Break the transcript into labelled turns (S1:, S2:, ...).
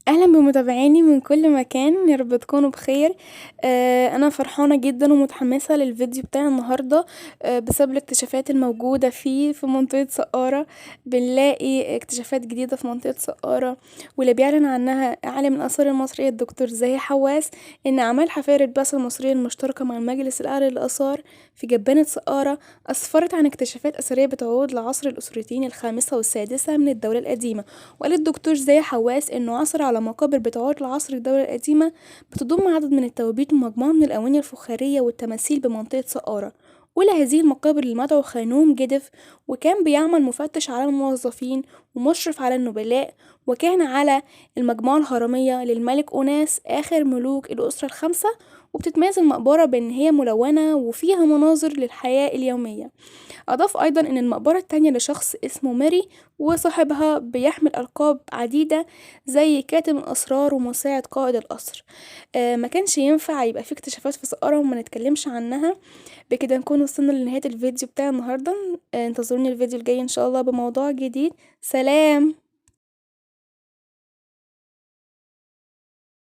S1: أهلا بمتابعيني من كل مكان، يا رب تكونوا بخير. أنا فرحانة جدا ومتحمسة للفيديو بتاع النهاردة. بسبب الاكتشافات الموجودة فيه في منطقة سقارة. بنلاقي اكتشافات جديدة في منطقة سقارة، واللي بيعلن عنها عالم الآثار المصري الدكتور زاهي حواس إن أعمال حفائر البعثة المصرية المشتركة مع المجلس الأعلى للآثار في جبانة سقارة أسفرت عن اكتشافات أثرية بتعود لعصر الأسرتين الخامسة والسادسة من الدولة القديمة. وقال الدكتور زاهي حواس إنه عثر على مقابر بتعود لعصر الدولة القديمة بتضم عدد من التوابيت ومجموعة من الأواني الفخارية والتماثيل بمنطقة سقارة. أولى هذه المقابر المدعو خانوم جدف، وكان بيعمل مفتش على الموظفين ومشرف على النبلاء، وكان على المجموعة الهرمية للملك أوناس آخر ملوك الأسرة الخمسة. وبتتميز المقبرة بأن هي ملونة وفيها مناظر للحياة اليومية. أضاف أيضا أن المقبرة التانية لشخص اسمه ماري، وصاحبها بيحمل ألقاب عديدة زي كاتم الأسرار ومساعد قائد القصر. ما كانش ينفع يبقى في اكتشافات في سقارة وما نتكلمش عنها. بكده نكون وصلنا لنهاية الفيديو بتاع النهاردة. انتظروني الفيديو الجاي إن شاء الله بموضوع جديد. سلام.